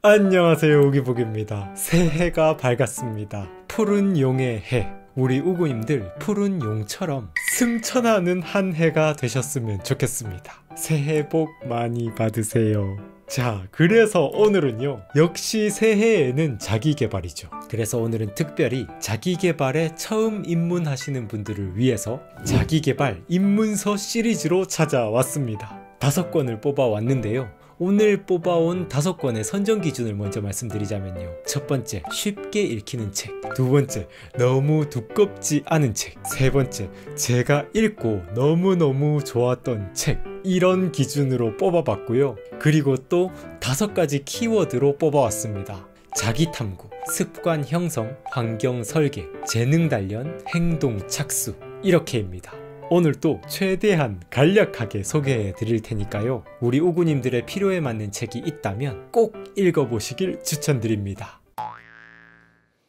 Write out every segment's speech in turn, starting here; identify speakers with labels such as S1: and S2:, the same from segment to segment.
S1: 안녕하세요, 우기복입니다. 새해가 밝았습니다. 푸른 용의 해, 우리 우구님들 푸른 용처럼 승천하는 한 해가 되셨으면 좋겠습니다. 새해 복 많이 받으세요. 자, 그래서 오늘은요, 역시 새해에는 자기계발이죠. 그래서 오늘은 특별히 자기계발에 처음 입문하시는 분들을 위해서 자기계발 입문서 시리즈로 찾아왔습니다. 5권을 뽑아왔는데요, 오늘 뽑아온 5권의 선정 기준을 먼저 말씀드리자면요, 첫 번째, 쉽게 읽히는 책. 두 번째, 너무 두껍지 않은 책. 세 번째, 제가 읽고 너무너무 좋았던 책. 이런 기준으로 뽑아봤고요. 그리고 또 5가지 키워드로 뽑아왔습니다. 자기 탐구, 습관 형성, 환경 설계, 재능 단련, 행동 착수, 이렇게입니다. 오늘도 최대한 간략하게 소개해 드릴 테니까요, 우리 우구님들의 필요에 맞는 책이 있다면 꼭 읽어보시길 추천드립니다.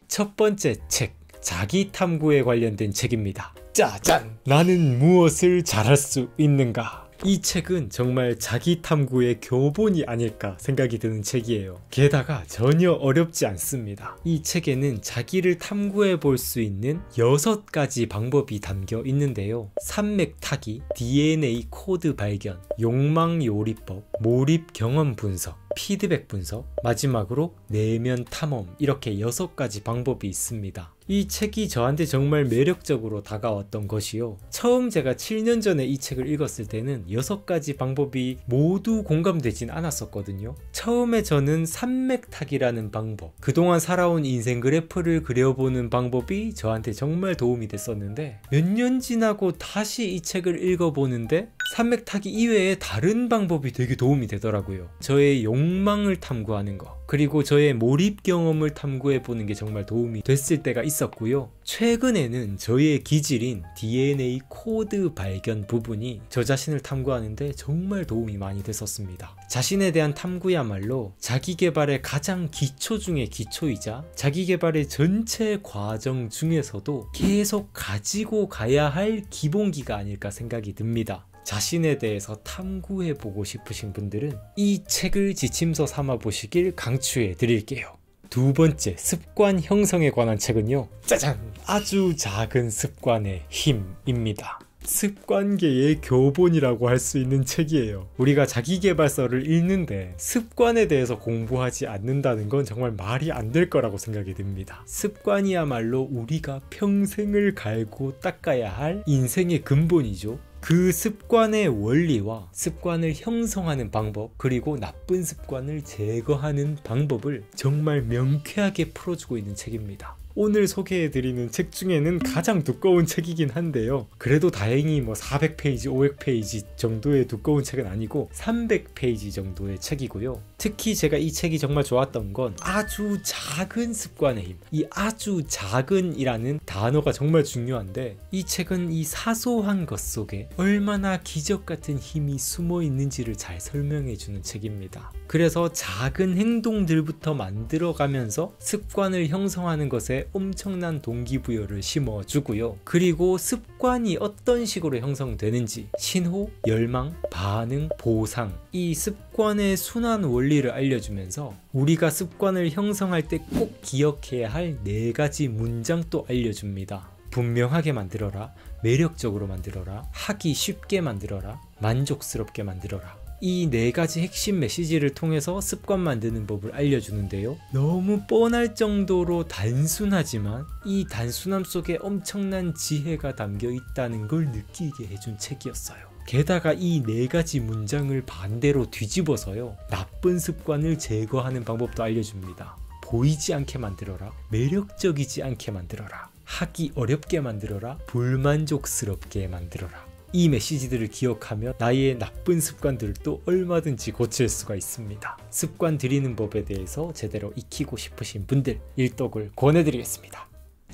S1: 첫 번째 책, 자기 탐구에 관련된 책입니다. 짜잔! 나는 무엇을 잘할 수 있는가? 이 책은 정말 자기 탐구의 교본이 아닐까 생각이 드는 책이에요. 게다가 전혀 어렵지 않습니다. 이 책에는 자기를 탐구해 볼 수 있는 6가지 방법이 담겨 있는데요, 산맥 타기, DNA 코드 발견, 욕망 요리법, 몰입 경험 분석, 피드백 분석, 마지막으로 내면 탐험, 이렇게 6가지 방법이 있습니다. 이 책이 저한테 정말 매력적으로 다가왔던 것이요, 처음 제가 7년 전에 이 책을 읽었을 때는 6가지 방법이 모두 공감되진 않았었거든요. 처음에 저는 산맥타기라는 방법, 그동안 살아온 인생 그래프를 그려보는 방법이 저한테 정말 도움이 됐었는데, 몇 년 지나고 다시 이 책을 읽어보는데 산맥타기 이외에 다른 방법이 되게 도움이 되더라고요. 저의 욕망을 탐구하는 거, 그리고 저의 몰입 경험을 탐구해보는 게 정말 도움이 됐을 때가 있었고요. 최근에는 저의 기질인 DNA 코드 발견 부분이 저 자신을 탐구하는데 정말 도움이 많이 됐었습니다. 자신에 대한 탐구야말로 자기계발의 가장 기초 중의 기초이자 자기계발의 전체 과정 중에서도 계속 가지고 가야 할 기본기가 아닐까 생각이 듭니다. 자신에 대해서 탐구해보고 싶으신 분들은 이 책을 지침서 삼아 보시길 강추해 드릴게요. 두 번째, 습관 형성에 관한 책은요, 짜잔! 아주 작은 습관의 힘입니다. 습관계의 교본이라고 할 수 있는 책이에요. 우리가 자기계발서를 읽는데 습관에 대해서 공부하지 않는다는 건 정말 말이 안 될 거라고 생각이 듭니다. 습관이야말로 우리가 평생을 갈고 닦아야 할 인생의 근본이죠. 그 습관의 원리와 습관을 형성하는 방법, 그리고 나쁜 습관을 제거하는 방법을 정말 명쾌하게 풀어주고 있는 책입니다. 오늘 소개해드리는 책 중에는 가장 두꺼운 책이긴 한데요, 그래도 다행히 400페이지, 500페이지 정도의 두꺼운 책은 아니고 300페이지 정도의 책이고요. 특히 제가 이 책이 정말 좋았던 건 아주 작은 습관의 힘. 이 아주 작은 이라는 단어가 정말 중요한데, 이 책은 이 사소한 것 속에 얼마나 기적 같은 힘이 숨어 있는지를 잘 설명해 주는 책입니다. 그래서 작은 행동들부터 만들어가면서 습관을 형성하는 것에 엄청난 동기부여를 심어주고요. 그리고 습관이 어떤 식으로 형성되는지, 신호, 열망, 반응, 보상, 이 습관의 순환 원리를 알려주면서 우리가 습관을 형성할 때 꼭 기억해야 할 4가지 문장도 알려줍니다. 분명하게 만들어라, 매력적으로 만들어라, 하기 쉽게 만들어라, 만족스럽게 만들어라. 이 4가지 핵심 메시지를 통해서 습관 만드는 법을 알려주는데요, 너무 뻔할 정도로 단순하지만 이 단순함 속에 엄청난 지혜가 담겨 있다는 걸 느끼게 해준 책이었어요. 게다가 이 4가지 문장을 반대로 뒤집어서요, 나쁜 습관을 제거하는 방법도 알려줍니다. 보이지 않게 만들어라, 매력적이지 않게 만들어라, 하기 어렵게 만들어라, 불만족스럽게 만들어라. 이 메시지들을 기억하면 나의 나쁜 습관들도 얼마든지 고칠 수가 있습니다. 습관 들이는 법에 대해서 제대로 익히고 싶으신 분들 일독을 권해드리겠습니다.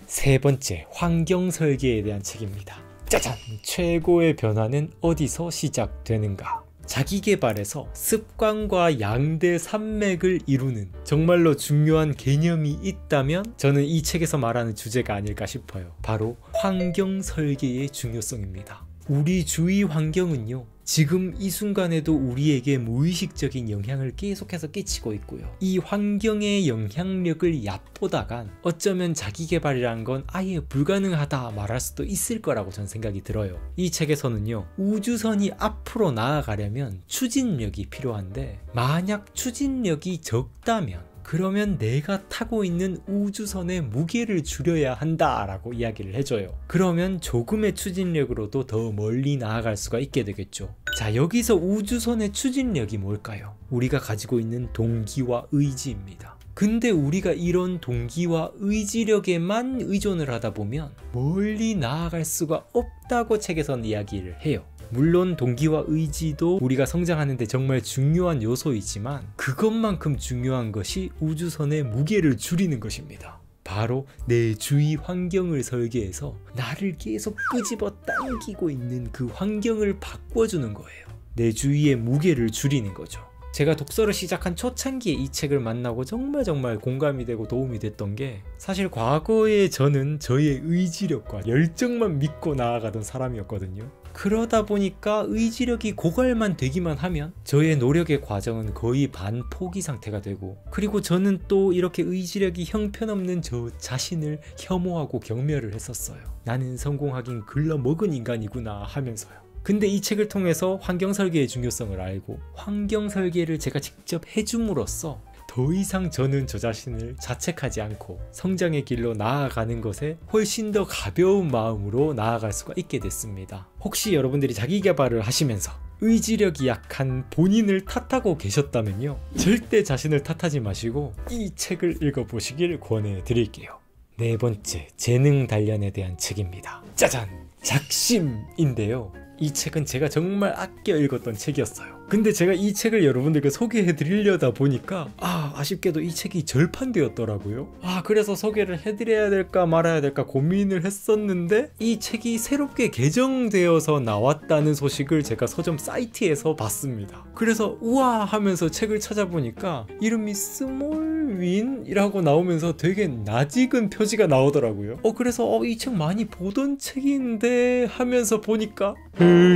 S1: 세 번째, 환경 설계에 대한 책입니다. 짜잔! 최고의 변화는 어디서 시작되는가? 자기계발에서 습관과 양대 산맥을 이루는 정말로 중요한 개념이 있다면 저는 이 책에서 말하는 주제가 아닐까 싶어요. 바로 환경 설계의 중요성입니다. 우리 주위 환경은요, 지금 이 순간에도 우리에게 무의식적인 영향을 계속해서 끼치고 있고요. 이 환경의 영향력을 얕보다간 어쩌면 자기계발이란 건 아예 불가능하다 말할 수도 있을 거라고 전 생각이 들어요. 이 책에서는요, 우주선이 앞으로 나아가려면 추진력이 필요한데 만약 추진력이 적다면 그러면 내가 타고 있는 우주선의 무게를 줄여야 한다라고 이야기를 해줘요. 그러면 조금의 추진력으로도 더 멀리 나아갈 수가 있게 되겠죠. 자, 여기서 우주선의 추진력이 뭘까요? 우리가 가지고 있는 동기와 의지입니다. 근데 우리가 이런 동기와 의지력에만 의존을 하다 보면 멀리 나아갈 수가 없다고 책에서는 이야기를 해요. 물론 동기와 의지도 우리가 성장하는 데 정말 중요한 요소이지만 그것만큼 중요한 것이 우주선의 무게를 줄이는 것입니다. 바로 내 주위 환경을 설계해서 나를 계속 끄집어 당기고 있는 그 환경을 바꿔주는 거예요. 내 주위의 무게를 줄이는 거죠. 제가 독서를 시작한 초창기에 이 책을 만나고 정말 공감이 되고 도움이 됐던 게, 사실 과거에 저는 저의 의지력과 열정만 믿고 나아가던 사람이었거든요. 그러다 보니까 의지력이 고갈만 되기만 하면 저의 노력의 과정은 거의 반포기 상태가 되고, 그리고 저는 또 이렇게 의지력이 형편없는 저 자신을 혐오하고 경멸을 했었어요. 나는 성공하긴 글러먹은 인간이구나 하면서요. 근데 이 책을 통해서 환경설계의 중요성을 알고 환경설계를 제가 직접 해줌으로써 더 이상 저는 저 자신을 자책하지 않고 성장의 길로 나아가는 것에 훨씬 더 가벼운 마음으로 나아갈 수가 있게 됐습니다. 혹시 여러분들이 자기계발을 하시면서 의지력이 약한 본인을 탓하고 계셨다면요, 절대 자신을 탓하지 마시고 이 책을 읽어보시길 권해드릴게요. 네 번째, 재능 단련에 대한 책입니다. 짜잔! 작심인데요. 이 책은 제가 정말 아껴 읽었던 책이었어요. 근데 제가 이 책을 여러분들께 소개해 드리려다 보니까 아쉽게도 이 책이 절판되었더라고요. 그래서 소개를 해드려야 될까 말아야 될까 고민을 했었는데, 이 책이 새롭게 개정되어서 나왔다는 소식을 제가 서점 사이트에서 봤습니다. 그래서 우와 하면서 책을 찾아보니까 이름이 스몰윈이라고 나오면서 되게 낯익은 표지가 나오더라고요. 그래서 이 책 많이 보던 책인데 하면서 보니까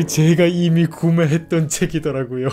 S1: 제가 이미 구매했던 책이더라고요.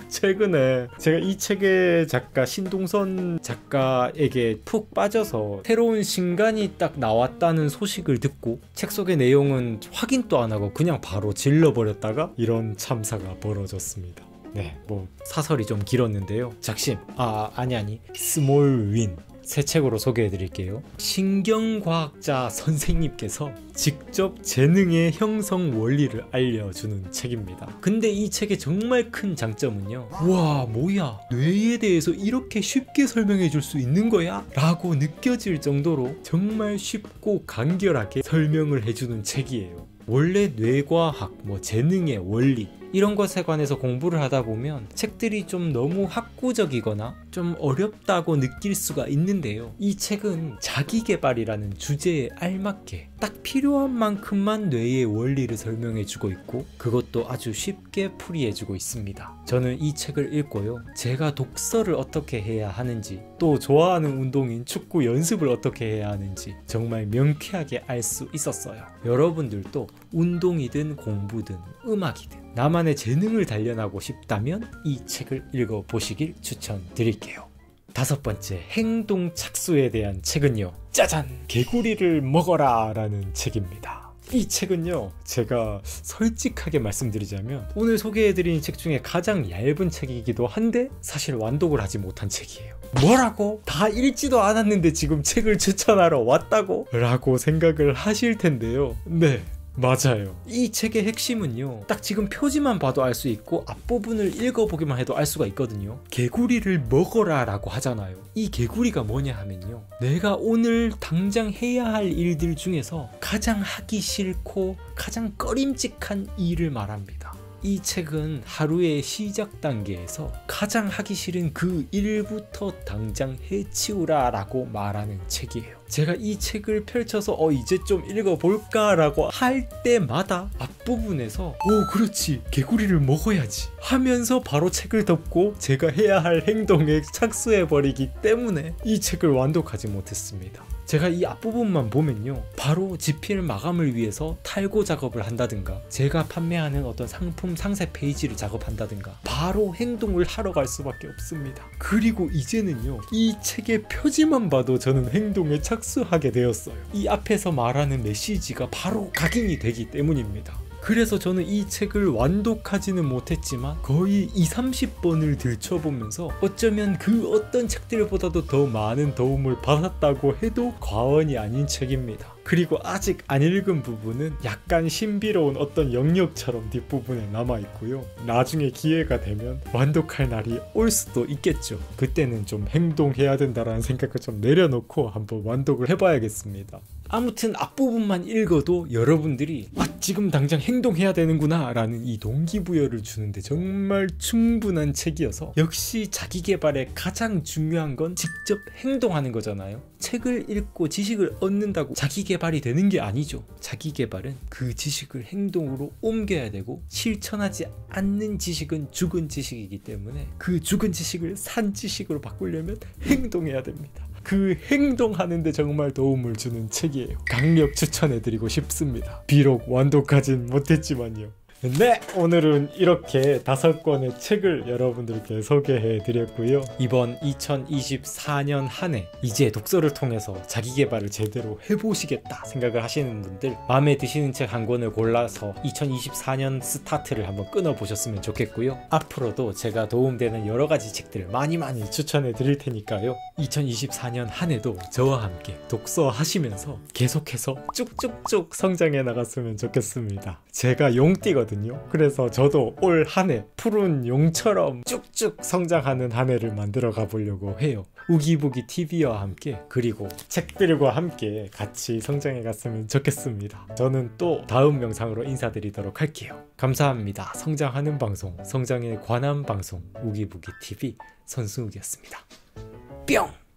S1: 최근에 제가 이 책의 작가 신동선 작가에게 푹 빠져서 새로운 신간이 딱 나왔다는 소식을 듣고 책 속의 내용은 확인도 안 하고 그냥 바로 질러버렸다가 이런 참사가 벌어졌습니다. 네, 사설이 좀 길었는데요. 작심, 아니 스몰윈 새 책으로 소개해드릴게요. 신경과학자 선생님께서 직접 재능의 형성 원리를 알려주는 책입니다. 근데 이 책의 정말 큰 장점은요, 와 뭐야, 뇌에 대해서 이렇게 쉽게 설명해 줄 수 있는 거야? 라고 느껴질 정도로 정말 쉽고 간결하게 설명을 해주는 책이에요. 원래 뇌과학, 재능의 원리 이런 것에 관해서 공부를 하다 보면 책들이 좀 너무 학구적이거나 좀 어렵다고 느낄 수가 있는데요, 이 책은 자기계발이라는 주제에 알맞게 딱 필요한 만큼만 뇌의 원리를 설명해 주고 있고 그것도 아주 쉽게 풀이해 주고 있습니다. 저는 이 책을 읽고요, 제가 독서를 어떻게 해야 하는지, 또 좋아하는 운동인 축구 연습을 어떻게 해야 하는지 정말 명쾌하게 알 수 있었어요. 여러분들도 운동이든 공부든 음악이든 나만의 재능을 단련하고 싶다면 이 책을 읽어보시길 추천드릴게요. 다섯 번째, 행동 착수에 대한 책은요, 짜잔! 개구리를 먹어라 라는 책입니다. 이 책은요, 제가 솔직하게 말씀드리자면 오늘 소개해드린 책 중에 가장 얇은 책이기도 한데 사실 완독을 하지 못한 책이에요. 뭐라고? 다 읽지도 않았는데 지금 책을 추천하러 왔다고? 라고 생각을 하실 텐데요. 네, 맞아요. 이 책의 핵심은요, 딱 지금 표지만 봐도 알 수 있고 앞부분을 읽어보기만 해도 알 수가 있거든요. 개구리를 먹어라 라고 하잖아요. 이 개구리가 뭐냐 하면요, 내가 오늘 당장 해야 할 일들 중에서 가장 하기 싫고 가장 꺼림칙한 일을 말합니다. 이 책은 하루의 시작 단계에서 가장 하기 싫은 그 일부터 당장 해치우라 라고 말하는 책이에요. 제가 이 책을 펼쳐서 이제 좀 읽어볼까 라고 할 때마다 앞부분에서 그렇지, 개구리를 먹어야지 하면서 바로 책을 덮고 제가 해야 할 행동에 착수해버리기 때문에 이 책을 완독하지 못했습니다. 제가 이 앞부분만 보면요, 바로 집필 마감을 위해서 탈고 작업을 한다든가 제가 판매하는 어떤 상품 상세 페이지를 작업한다든가 바로 행동을 하러 갈 수밖에 없습니다. 그리고 이제는요, 이 책의 표지만 봐도 저는 행동에 착수하게 되었어요. 이 앞에서 말하는 메시지가 바로 각인이 되기 때문입니다. 그래서 저는 이 책을 완독하지는 못했지만 거의 20-30번을 들춰보면서 어쩌면 그 어떤 책들보다도 더 많은 도움을 받았다고 해도 과언이 아닌 책입니다. 그리고 아직 안 읽은 부분은 약간 신비로운 어떤 영역처럼 뒷부분에 남아있고요. 나중에 기회가 되면 완독할 날이 올 수도 있겠죠. 그때는 좀 행동해야 된다라는 생각을 좀 내려놓고 한번 완독을 해봐야겠습니다. 아무튼 앞부분만 읽어도 여러분들이 지금 당장 행동해야 되는구나 라는 이 동기부여를 주는데 정말 충분한 책이어서, 역시 자기계발의 가장 중요한 건 직접 행동하는 거잖아요. 책을 읽고 지식을 얻는다고 자기계발이 되는 게 아니죠. 자기계발은 그 지식을 행동으로 옮겨야 되고, 실천하지 않는 지식은 죽은 지식이기 때문에 그 죽은 지식을 산 지식으로 바꾸려면 행동해야 됩니다. 그 행동하는데 정말 도움을 주는 책이에요. 강력 추천해드리고 싶습니다. 비록 완독하진 못했지만요. 네, 오늘은 이렇게 5권의 책을 여러분들께 소개해 드렸고요. 이번 2024년 한 해 이제 독서를 통해서 자기계발을 제대로 해보시겠다 생각을 하시는 분들, 마음에 드시는 책 한 권을 골라서 2024년 스타트를 한번 끊어보셨으면 좋겠고요. 앞으로도 제가 도움되는 여러가지 책들을 많이 추천해 드릴 테니까요. 2024년 한 해도 저와 함께 독서하시면서 계속해서 쭉쭉쭉 성장해 나갔으면 좋겠습니다. 제가 용띠거든요. 그래서 저도 올 한 해 푸른 용처럼 쭉쭉 성장하는 한 해를 만들어 가보려고 해요. 우기부기 TV와 함께, 그리고 책들과 함께 같이 성장해 갔으면 좋겠습니다. 저는 또 다음 영상으로 인사드리도록 할게요. 감사합니다. 성장하는 방송, 성장에 관한 방송 우기부기 TV 선승욱이었습니다. 뿅!